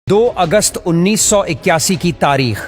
2 अगस्त 1981 की तारीख,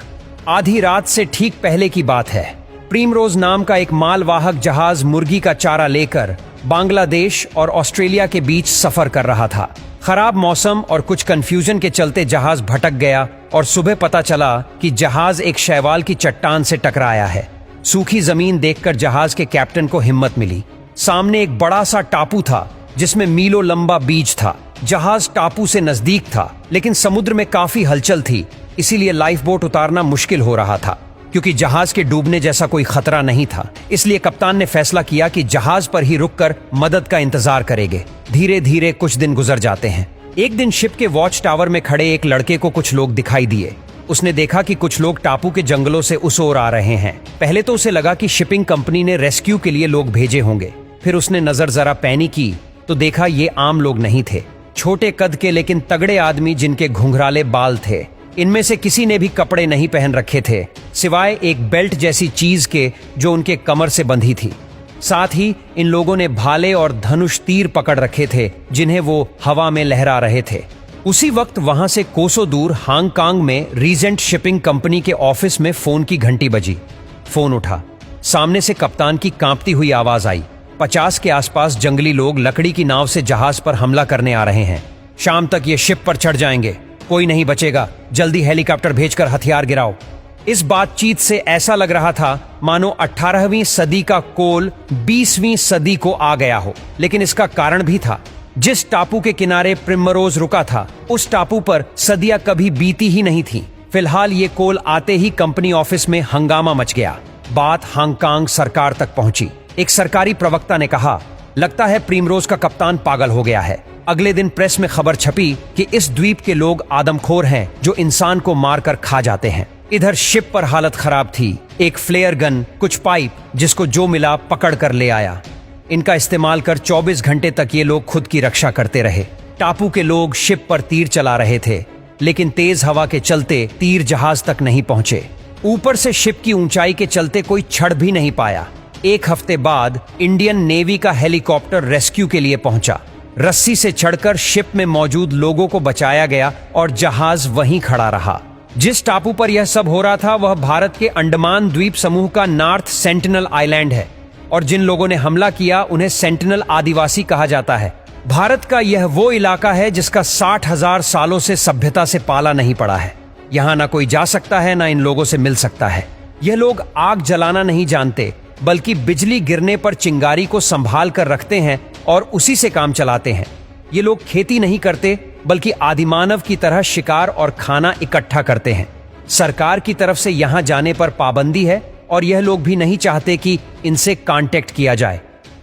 आधी रात से ठीक पहले की बात है। प्रिमरोज नाम का एक मालवाहक जहाज मुर्गी का चारा लेकर बांग्लादेश और ऑस्ट्रेलिया के बीच सफर कर रहा था। खराब मौसम और कुछ कंफ्यूजन के चलते जहाज भटक गया और सुबह पता चला कि जहाज एक शैवाल की चट्टान से टकराया है। सूखी जमीन देखकर जहाज के कैप्टन को हिम्मत मिली। सामने एक बड़ा सा टापू था जिसमें मीलों लंबा बीच था। जहाज टापू से नजदीक था लेकिन समुद्र में काफी हलचल थी, इसीलिए लाइफ बोट उतारना मुश्किल हो रहा था। क्योंकि जहाज के डूबने जैसा कोई खतरा नहीं था, इसलिए कप्तान ने फैसला किया कि जहाज पर ही रुककर मदद का इंतजार करेंगे। धीरे धीरे कुछ दिन गुजर जाते हैं। एक दिन शिप के वॉच टावर में खड़े एक लड़के को कुछ लोग दिखाई दिए। उसने देखा कि कुछ लोग टापू के जंगलों से उस ओर आ रहे हैं। पहले तो उसे लगा कि शिपिंग कंपनी ने रेस्क्यू के लिए लोग भेजे होंगे। फिर उसने नजर जरा पैनी की तो देखा ये आम लोग नहीं थे। छोटे कद के लेकिन तगड़े आदमी जिनके घुंघराले बाल थे। इनमें से किसी ने भी कपड़े नहीं पहन रखे थे, सिवाय एक बेल्ट जैसी चीज के जो उनके कमर से बंधी थी। साथ ही इन लोगों ने भाले और धनुष तीर पकड़ रखे थे जिन्हें वो हवा में लहरा रहे थे। उसी वक्त वहां से कोसों दूर हांगकांग में रीजेंट शिपिंग कंपनी के ऑफिस में फोन की घंटी बजी। फोन उठा। सामने से कप्तान की कांपती हुई आवाज आई। 50 के आसपास जंगली लोग लकड़ी की नाव से जहाज पर हमला करने आ रहे हैं। शाम तक ये शिप पर चढ़ जाएंगे, कोई नहीं बचेगा। जल्दी हेलीकॉप्टर भेजकर हथियार गिराओ। इस बातचीत से ऐसा लग रहा था मानो 18वीं सदी का कोल 20वीं सदी को आ गया हो। लेकिन इसका कारण भी था। जिस टापू के किनारे प्रिमरोज रुका था, उस टापू पर सदियां कभी बीती ही नहीं थी। फिलहाल ये कोल आते ही कंपनी ऑफिस में हंगामा मच गया। बात हांगकांग सरकार तक पहुंची। एक सरकारी प्रवक्ता ने कहा, लगता है प्रिमरोज का कप्तान पागल हो गया है। अगले दिन प्रेस में खबर छपी कि इस द्वीप के लोग आदमखोर हैं जो इंसान को मारकर खा जाते हैं। इधर शिप पर हालत खराब थी। एक फ्लेयर गन, कुछ पाइप, जिसको जो मिला पकड़ कर ले आया। इनका इस्तेमाल कर 24 घंटे तक ये लोग खुद की रक्षा करते रहे। टापू के लोग शिप पर तीर चला रहे थे, लेकिन तेज हवा के चलते तीर जहाज तक नहीं पहुंचे। ऊपर से शिप की ऊंचाई के चलते कोई छड़ भी नहीं पाया। एक हफ्ते बाद इंडियन नेवी का हेलीकॉप्टर रेस्क्यू के लिए पहुंचा। रस्सी से चढ़कर शिप में मौजूद लोगों को बचाया गया और जहाज वहीं खड़ा रहा। जिस टापू पर यह सब हो रहा था वह भारत के अंडमान द्वीप समूह का नॉर्थ सेंटिनल आइलैंड है और जिन लोगों ने हमला किया उन्हें सेंटिनल आदिवासी कहा जाता है। भारत का यह वो इलाका है जिसका 60,000 सालों से सभ्यता से पाला नहीं पड़ा है। यहाँ ना कोई जा सकता है, ना इन लोगों से मिल सकता है। यह लोग आग जलाना नहीं जानते, बल्कि बिजली गिरने पर चिंगारी को संभाल कर रखते हैं और उसी से काम चलाते हैं। ये लोग खेती नहीं करते, बल्कि आदिमानव की तरह शिकार और खाना इकट्ठा करते हैं। सरकार की तरफ से यहाँ जाने पर पाबंदी है और यह लोग भी नहीं चाहते कि इनसे कांटेक्ट किया जाए।